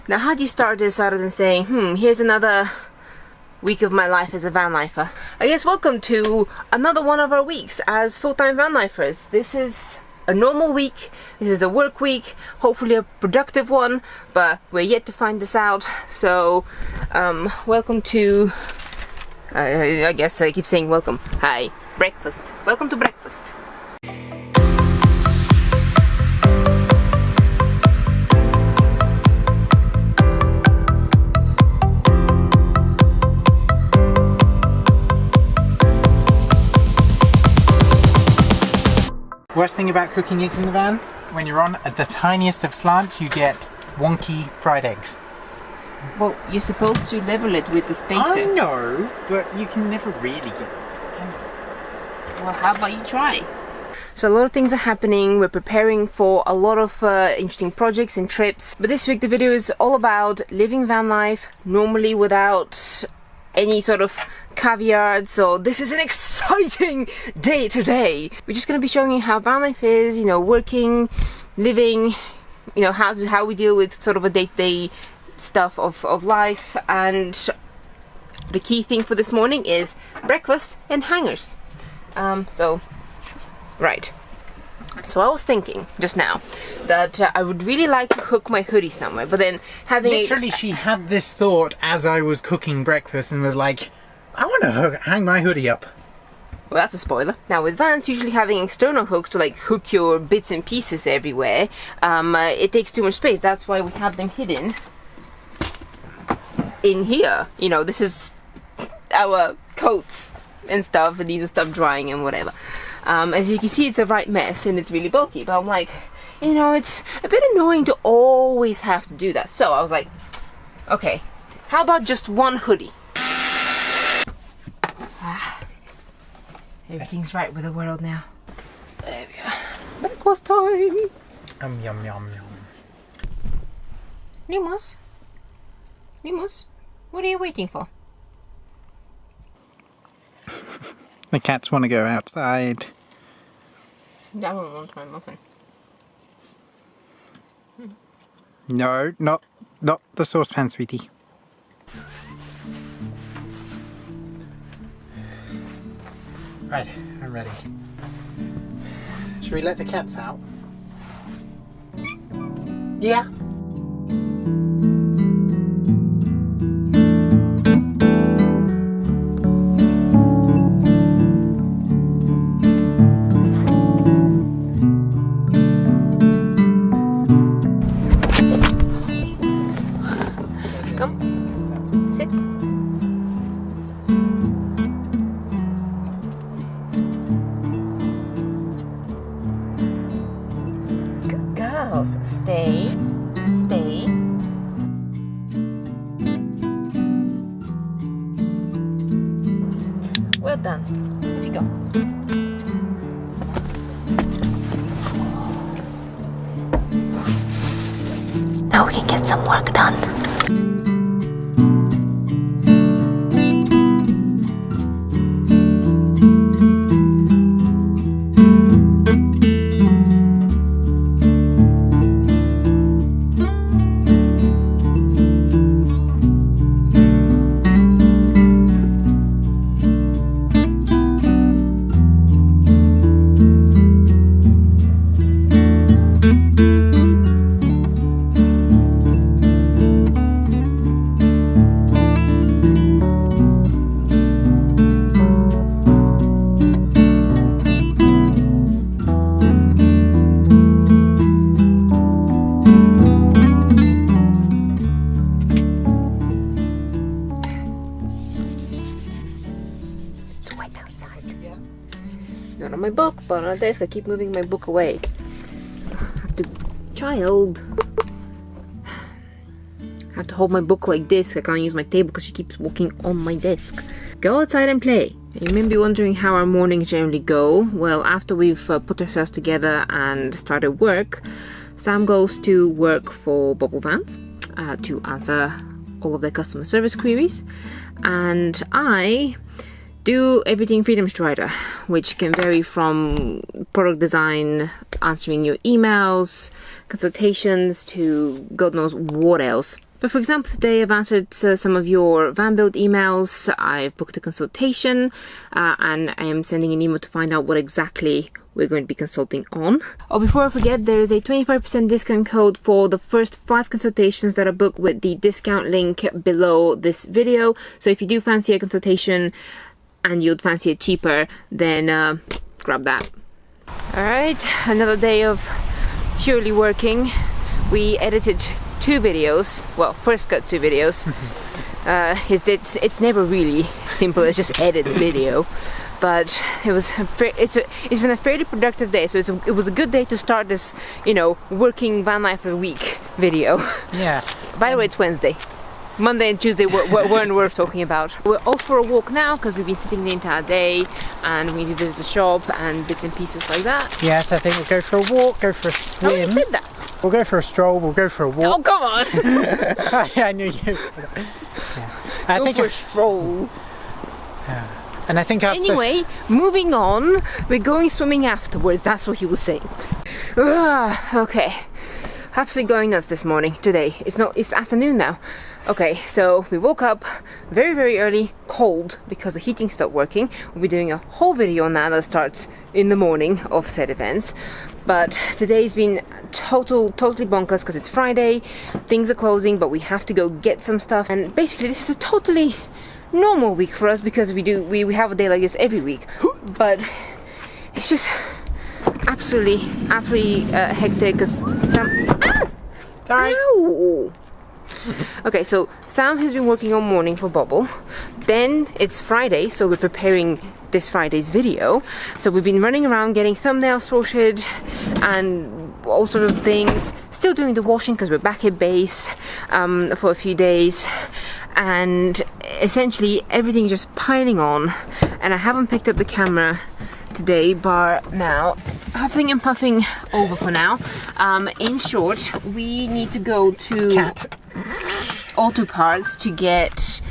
Now, how do you start this other than saying, here's another week of my life as a van lifer? I guess welcome to another one of our weeks as full-time van lifers. This is a normal week, this is a work week, hopefully a productive one, but we're yet to find this out. So, welcome to, I guess I keep saying welcome. Hi, breakfast. Welcome to breakfast. Worst thing about cooking eggs in the van, when you're on at the tiniest of slants, you get wonky fried eggs. Well, you're supposed to level it with the spacer. I know, but you can never really get it. Well, how about you try? So a lot of things are happening. We're preparing for a lot of interesting projects and trips. But this week the video is all about living van life, normally without any sort of caveat. So this is an exciting day today. We're just going to be showing you how van life is, you know, working, living, you know, how we deal with sort of a day-to-day stuff of life. And the key thing for this morning is breakfast and hangers. Right. So I was thinking just now that I would really like to hook my hoodie somewhere, but then having literally she had this thought as I was cooking breakfast and was like, I want to hang my hoodie up. Well, that's a spoiler. Now with vans, usually having external hooks to like hook your bits and pieces everywhere, it takes too much space. That's why we have them hidden in here. You know, this is our coats and stuff, and these are stuff drying and whatever. As you can see, it's a right mess and it's really bulky, but I'm like, you know, it's a bit annoying to always have to do that. So I was like, okay, how about just one hoodie? Everything's right with the world now. There we go. Breakfast time! Yum yum yum. Nimos? Nimos? What are you waiting for? The cats want to go outside. That one won't my muffin. No, not the saucepan, sweetie. Right, I'm ready. Should we let the cats out? Yeah. Stay. Well done. Off you go. Now we can get some work done. Not on my book, but on a desk. I keep moving my book away. I have to... Child! I have to hold my book like this. I can't use my table because she keeps walking on my desk. Go outside and play. You may be wondering how our mornings generally go. Well, after we've put ourselves together and started work, Sam goes to work for Bubble Vans to answer all of their customer service queries, and I do everything freedom-strider, which can vary from product design, answering your emails, consultations, to God knows what else. But for example, today I've answered some of your van build emails, I've booked a consultation, and I am sending an email to find out what exactly we're going to be consulting on. Oh, before I forget, there is a 25% discount code for the first 5 consultations that are booked with the discount link below this video. So if you do fancy a consultation and you'd fancy it cheaper, then grab that. Alright, another day of purely working. We edited 2 videos. Well, first got 2 videos. It's never really simple as just edit a video. But it's been a fairly productive day, so it was a good day to start this, you know, working van life a week video. Yeah. By the way, it's Wednesday. Monday and Tuesday weren't worth talking about. We're off for a walk now because we've been sitting the entire day, and we need to visit the shop and bits and pieces like that. Yes, I think we'll go for a walk, go for a swim. I already said that. We'll go for a stroll, we'll go for a walk. Oh, come on! Yeah, I knew you would say that. Yeah. Go for a stroll. And I think after... Anyway, moving on, we're going swimming afterwards, that's what he was saying. Okay, absolutely going nuts this morning, today. It's afternoon now. Okay, so we woke up very, very early, cold, because the heating stopped working. We'll be doing a whole video on that starts in the morning of said events. But today's been totally bonkers because it's Friday, things are closing, but we have to go get some stuff. And basically this is a totally normal week for us because we have a day like this every week. But it's just absolutely hectic because Sorry. Ow! Okay, so Sam has been working on morning for Bubble. Then it's Friday, so we're preparing this Friday's video. So we've been running around getting thumbnails sorted and all sorts of things. Still doing the washing because we're back at base for a few days. And essentially everything's just piling on. And I haven't picked up the camera today, but now huffing and puffing over for now. In short, we need to go to Auto Parts to get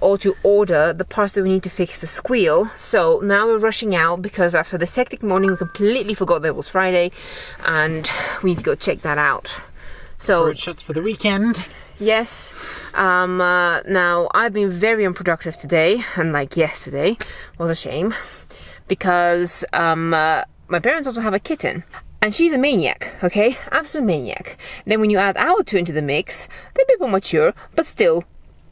or to order the parts that we need to fix the squeal. So now we're rushing out because after this hectic morning we completely forgot that it was Friday and we need to go check that out. So it shuts for the weekend. Yes. Now I've been very unproductive today, unlike yesterday. Was a shame because my parents also have a kitten. And she's a maniac, okay? Absolute maniac. Then when you add our 2 into the mix, they're a bit more mature, but still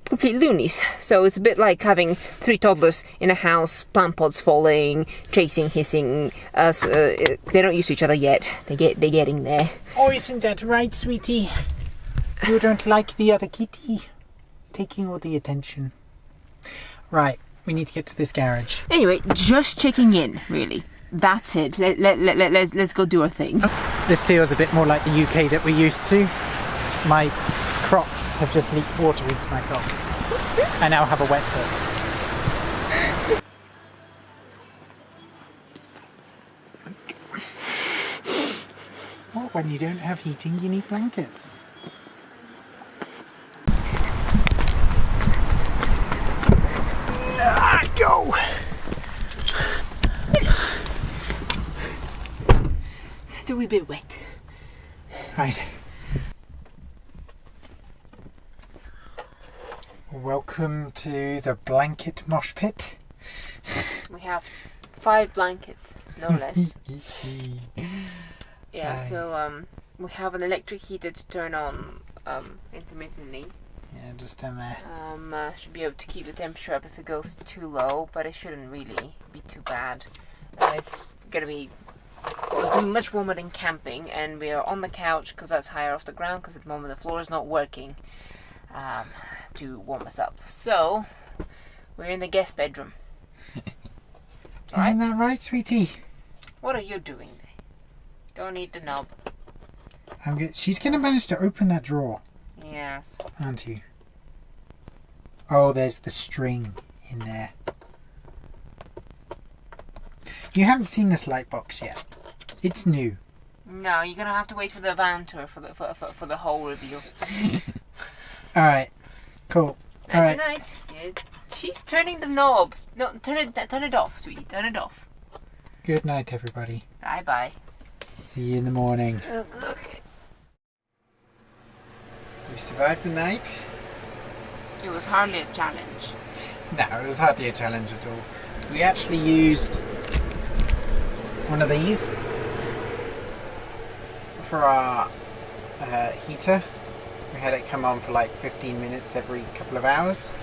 complete loonies. So it's a bit like having 3 toddlers in a house, plant pots falling, chasing, hissing. They're not used to each other yet. They're getting there. Oh, isn't that right, sweetie? You don't like the other kitty taking all the attention. Right, we need to get to this garage. Anyway, just checking in, really. That's it. Let's go do our thing. This feels a bit more like the UK that we're used to. My Crocs have just leaked water into my sock. I now have a wet foot. Well, when you don't have heating, you need blankets. Go! It's a wee bit wet. Right. Welcome to the blanket mosh pit. We have 5 blankets, no less. Yeah, so we have an electric heater to turn on intermittently. Yeah, just down there. Should be able to keep the temperature up if it goes too low, but it shouldn't really be too bad. It's gonna be much warmer than camping, and we are on the couch because that's higher off the ground because at the moment the floor is not working to warm us up. So we're in the guest bedroom. Isn't that right, sweetie? What are you doing there? Don't eat the knob. She's gonna manage to open that drawer. Yes. Aren't you? Oh, there's the string in there. You haven't seen this light box yet. It's new. No, you're gonna have to wait for the van tour for the whole reveal. All right, cool. All right. Night. She's turning the knob. No, turn it off, sweetie. Turn it off. Good night, everybody. Bye bye. See you in the morning. Okay. We survived the night. It was hardly a challenge. No, it was hardly a challenge at all. We actually used one of these for our heater. We had it come on for like 15 minutes every couple of hours.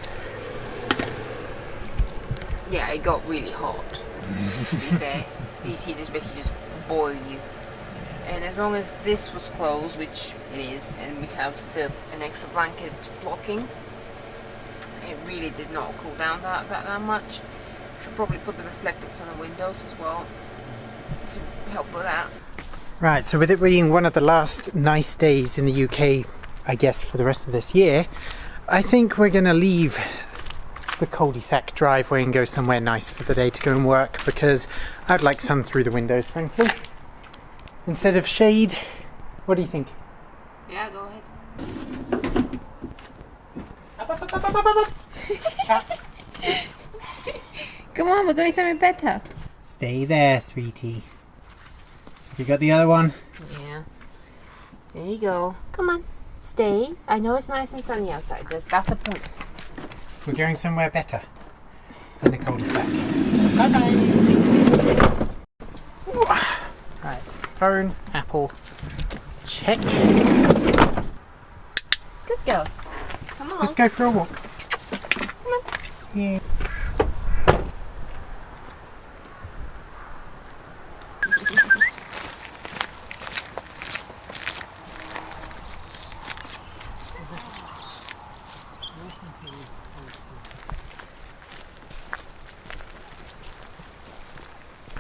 Yeah, it got really hot. To be fair, these heaters basically just boil you. And as long as this was closed, which it is, and we have an extra blanket blocking, it really did not cool down that much. Should probably put the reflectors on the windows as well to help with that. Right, so with it being one of the last nice days in the UK, I guess for the rest of this year, I think we're going to leave the cul-de-sac driveway and go somewhere nice for the day to go and work, because I'd like sun through the windows, frankly, instead of shade. What do you think? Yeah, go ahead. Cats. Come on, we're going somewhere better. Stay there, sweetie. You got the other one? Yeah. There you go. Come on, stay. I know it's nice and sunny outside. That's the point. We're going somewhere better than the cul-de-sac. Bye-bye. Right, phone, apple, check. Good girls. Come along. Let's go for a walk. Come on. Yeah.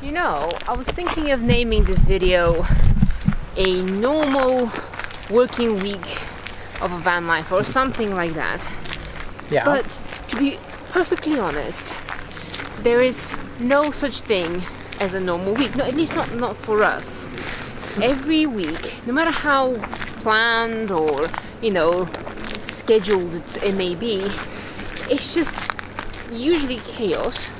You know, I was thinking of naming this video a normal working week of a van life or something like that. Yeah. But to be perfectly honest, there is no such thing as a normal week. No, at least not for us. Every week, no matter how planned or, you know, scheduled it may be, it's just usually chaos.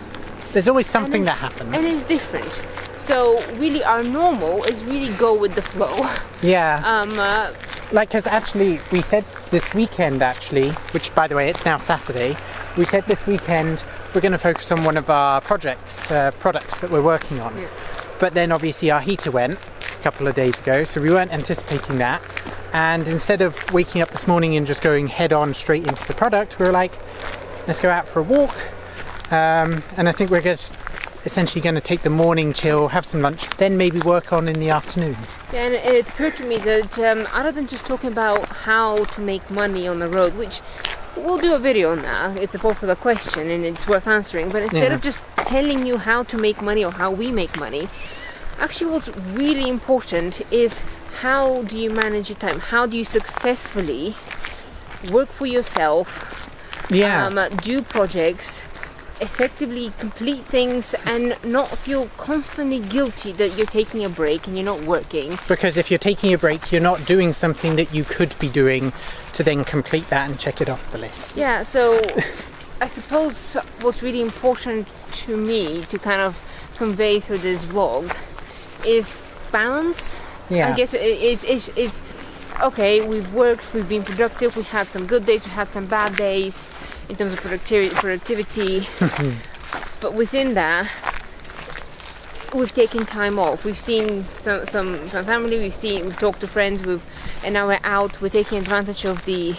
There's always something that happens. And it's different. So really our normal is really go with the flow. Yeah. Like, because actually we said this weekend, actually, which by the way it's now Saturday, we said this weekend we're going to focus on one of our products that we're working on. Yeah. But then obviously our heater went a couple of days ago, so we weren't anticipating that. And instead of waking up this morning and just going head on straight into the product, we were like, let's go out for a walk. And I think we're just essentially going to take the morning chill, have some lunch, then maybe work on in the afternoon. Yeah, and it occurred to me that other than just talking about how to make money on the road, which we'll do a video on that, it's a popular question and it's worth answering, but instead of just telling you how to make money or how we make money, actually what's really important is how do you manage your time? How do you successfully work for yourself, do projects, effectively complete things and not feel constantly guilty that you're taking a break and you're not working. Because if you're taking a break, you're not doing something that you could be doing to then complete that and check it off the list. Yeah, so I suppose what's really important to me to kind of convey through this vlog is balance. Yeah. I guess it's okay, we've worked, we've been productive, we had some good days, we had some bad days in terms of productivity. But within that, we've taken time off. We've seen some family. We've talked to friends. And now we're out. We're taking advantage of the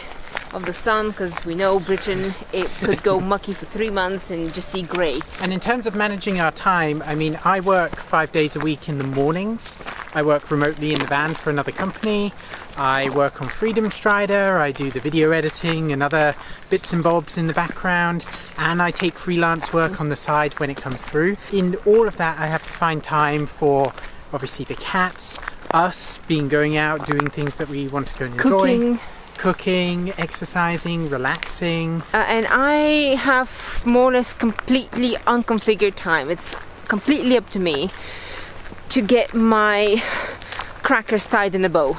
sun because we know Britain, it could go mucky for 3 months and just see grey. And in terms of managing our time, I mean, I work 5 days a week in the mornings. I work remotely in the van for another company. I work on Freedom Strider, I do the video editing and other bits and bobs in the background, and I take freelance work on the side when it comes through. In all of that, I have to find time for, obviously, the cats, us going out, doing things that we want to go and enjoy. Cooking, exercising, relaxing. And I have more or less completely unconfigured time. It's completely up to me to get my crackers tied in a bow.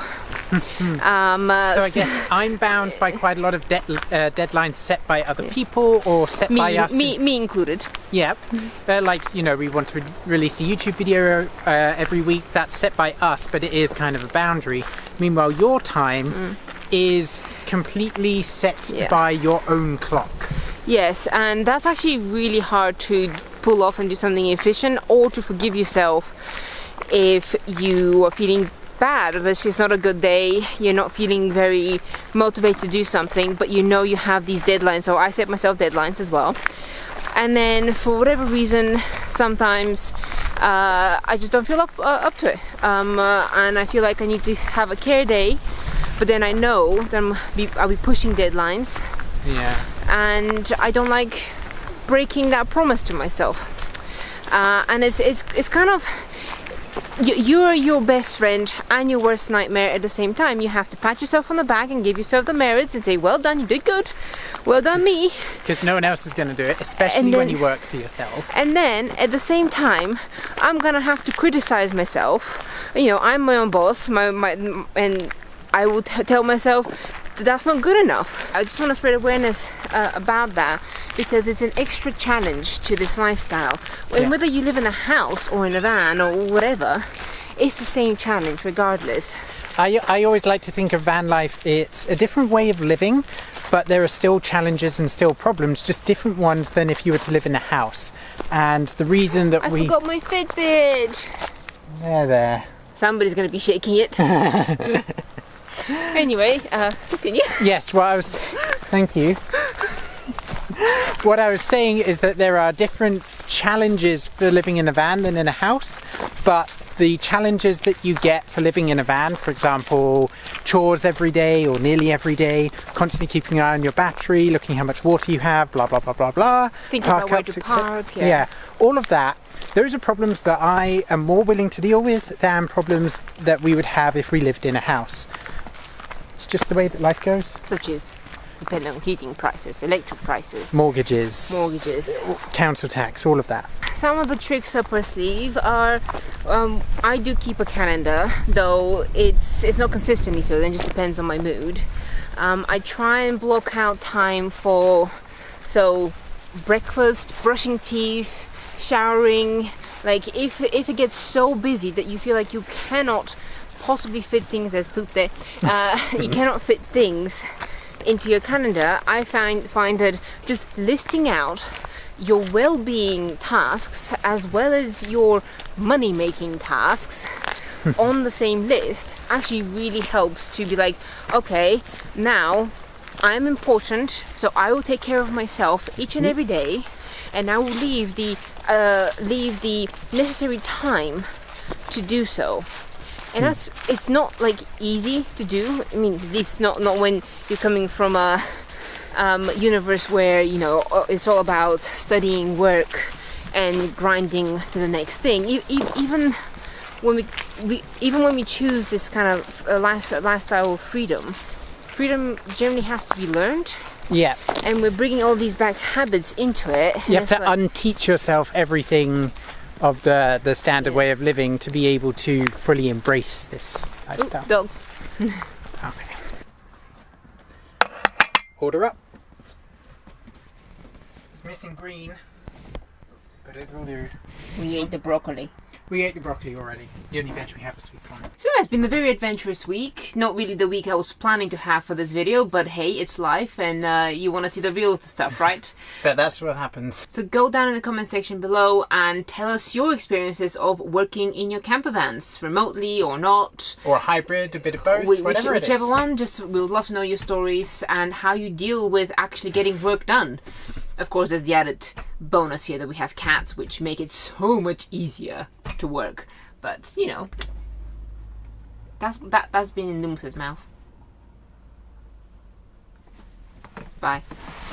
So I guess I'm bound by quite a lot of deadlines set by other people or set by us. Me included. Yeah. Like, you know, we want to release a YouTube video every week. That's set by us, but it is kind of a boundary. Meanwhile, your time is completely set by your own clock. Yes, and that's actually really hard to pull off and do something efficient, or to forgive yourself if you are feeling bad, or this is not a good day, you're not feeling very motivated to do something, but you know you have these deadlines. So I set myself deadlines as well, and then for whatever reason sometimes I just don't feel up to it, and I feel like I need to have a care day, but then I know that I'll be pushing deadlines, and I don't like breaking that promise to myself, and it's kind of, you're your best friend and your worst nightmare at the same time. You have to pat yourself on the back and give yourself the merits and say, well done, you did good, well done me. Because no one else is going to do it, especially when you work for yourself. And then at the same time, I'm going to have to criticize myself. You know, I'm my own boss, and I will tell myself, that's not good enough. I just want to spread awareness about that, because it's an extra challenge to this lifestyle. And whether you live in a house or in a van or whatever, it's the same challenge regardless. I always like to think of van life, it's a different way of living, but there are still challenges and still problems, just different ones than if you were to live in a house. And the reason that I forgot my Fitbit. There. Somebody's going to be shaking it. Anyway, continue. Yes, thank you. What I was saying is that there are different challenges for living in a van than in a house, but the challenges that you get for living in a van, for example, chores every day or nearly every day, constantly keeping an eye on your battery, looking how much water you have, blah, blah, blah, blah, blah. Thinking about where to park. Yeah, all of that. Those are problems that I am more willing to deal with than problems that we would have if we lived in a house. It's just the way that life goes. Such as depending on heating prices, electric prices, mortgages, council tax, all of that. Some of the tricks up our sleeve are, I do keep a calendar, though it's not consistently filled, it just depends on my mood. I try and block out time for breakfast, brushing teeth, showering. Like if it gets so busy that you feel like you cannot possibly fit things, as poop there, you cannot fit things into your calendar, I find that just listing out your well-being tasks as well as your money-making tasks on the same list actually really helps to be like, okay, now I'm important, so I will take care of myself each and every day, and I will leave the necessary time to do so. And it's not like easy to do. I mean, at least not when you're coming from a universe where, you know, it's all about studying, work, and grinding to the next thing. Even when we choose this kind of lifestyle of freedom generally has to be learned. Yeah. And we're bringing all these bad habits into it. You have to unteach yourself everything of the standard way of living to be able to fully embrace this lifestyle. Ooh, dogs. Okay. Order up. It's missing green, but it will do. We ate the broccoli. We ate the broccoli already. The only veg we have this week on it. So it's been a very adventurous week. Not really the week I was planning to have for this video, but hey, it's life, and you want to see the real stuff, right? So that's what happens. So go down in the comment section below and tell us your experiences of working in your camper vans, remotely or not. Or hybrid, a bit of both, whichever one. Just we would love to know your stories and how you deal with actually getting work done. Of course, there's the added bonus here that we have cats, which make it so much easier to work. But, you know, that's been in Lumsa's mouth. Bye.